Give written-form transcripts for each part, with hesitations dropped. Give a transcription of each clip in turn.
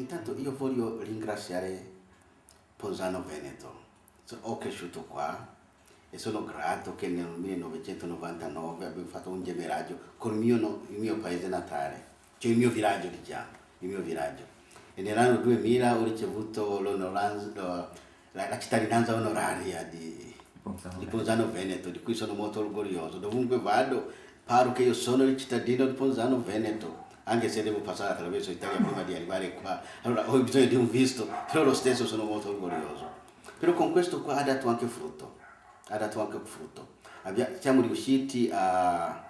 intanto io voglio ringraziare Ponzano Veneto. Ho cresciuto qua e sono grato che nel 1999 abbiamo fatto un gemellaggio con il mio paese natale, cioè il mio villaggio, diciamo, il mio villaggio. E nell'anno 2000 ho ricevuto la cittadinanza onoraria di Ponzano Veneto, di cui sono molto orgoglioso. Dovunque vado parlo che io sono il cittadino di Ponzano Veneto, anche se devo passare attraverso l'Italia prima di arrivare qua. Allora ho bisogno di un visto, però lo stesso sono molto orgoglioso. Però con questo qua ha dato anche frutto. Siamo riusciti a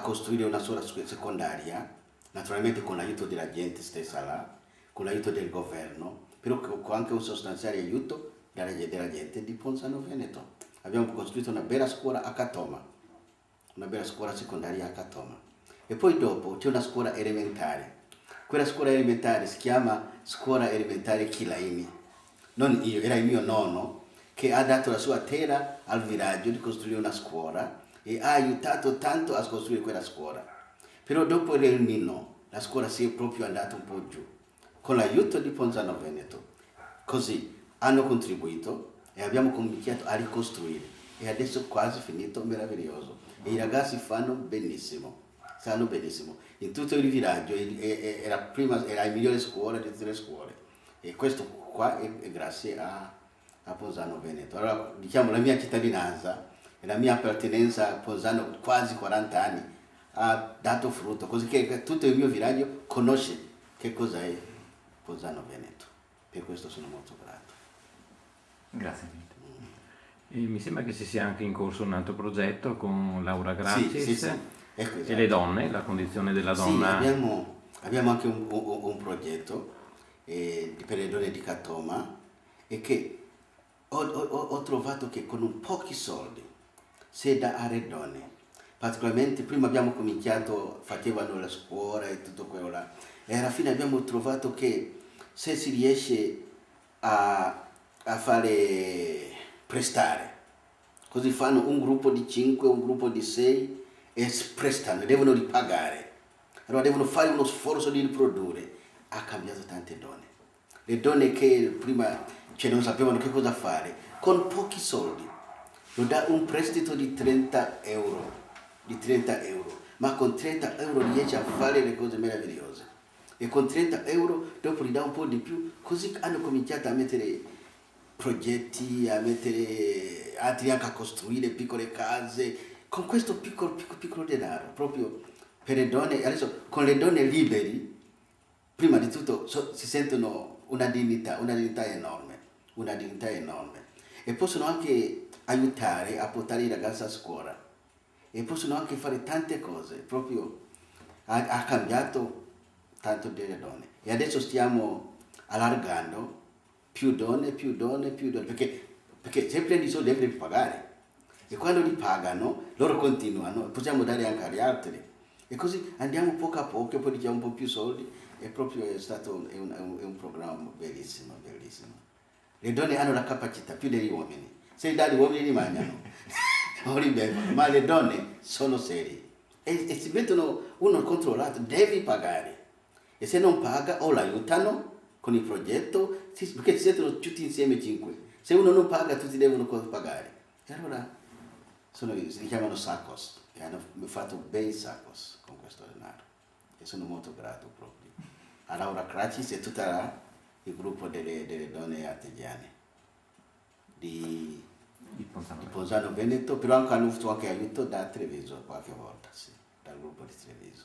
costruire una sola scuola secondaria, naturalmente con l'aiuto della gente stessa là, con l'aiuto del governo, però con anche un sostanziale aiuto della gente di Ponzano Veneto. Abbiamo costruito una bella scuola a Catoma, una bella scuola secondaria a Catoma. E poi dopo c'è una scuola elementare. Quella scuola elementare si chiama Scuola Elementare Chilaini. Non io, era il mio nonno che ha dato la sua terra al villaggio di costruire una scuola e ha aiutato tanto a costruire quella scuola. Però dopo il Mino, la scuola si è proprio andata un po' giù. Con l'aiuto di Ponzano Veneto. Così hanno contribuito e abbiamo cominciato a ricostruire. E adesso è quasi finito, meraviglioso. E i ragazzi stanno benissimo. In tutto il villaggio era la migliore scuola di tutte le scuole. E questo qua è grazie a Ponzano Veneto. Allora, diciamo, la mia cittadinanza e la mia appartenenza a Ponzano, quasi 40 anni, ha dato frutto, così che tutto il mio villaggio conosce che cosa è Ponzano Veneto. Per questo sono molto grato. Grazie mille. E mi sembra che ci sia anche in corso un altro progetto con Laura Gracis sì. Ecco, esatto. E le donne, la condizione della donna. Sì, abbiamo anche un progetto per le donne di Catoma e che ho trovato che con pochi soldi si dà alle donne. Particolarmente prima abbiamo cominciato, facevano la scuola e tutto quello là, e alla fine abbiamo trovato che se si riesce a fare prestare, così fanno un gruppo di 5, un gruppo di 6 e prestano, devono ripagare, allora devono fare uno sforzo di riprodurre. Ha cambiato tante donne, le donne che prima non sapevano che cosa fare, con pochi soldi, lo dà un prestito di 30 euro, ma con 30 euro riesce a fare le cose meravigliose. E con 30 euro dopo gli dà un po' di più, così hanno cominciato a mettere progetti, a mettere altri anche a costruire piccole case, con questo piccolo denaro, proprio per le donne. Adesso con le donne liberi, prima di tutto si sentono una dignità enorme, e possono anche aiutare a portare i ragazzi a scuola, e possono anche fare tante cose, proprio ha cambiato tanto delle donne. E adesso stiamo allargando più donne, perché se prendi i soldi devi pagare. E quando li pagano, loro continuano, possiamo dare anche agli altri. E così andiamo poco a poco, poi diciamo un po' più soldi, e proprio è un programma bellissimo. Le donne hanno la capacità più degli uomini. Se dagli uomini li mangiano, o li bevono, ma le donne sono serie. E si mettono uno controllato, devi pagare. E se non paga, o l'aiutano con il progetto, perché si sentono tutti insieme 5. Se uno non paga, tutti devono pagare. E allora si chiamano SACOS, e hanno fatto bei SACOS con questo denaro. E sono molto grato proprio a Laura Gracis e tutto il gruppo delle donne artigiane di Ponzano Veneto, però hanno avuto anche aiuto da Treviso qualche volta, sì, dal gruppo di Treviso.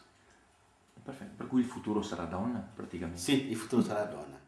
Perfetto, per cui il futuro sarà donna praticamente? Sì, il futuro sarà donna.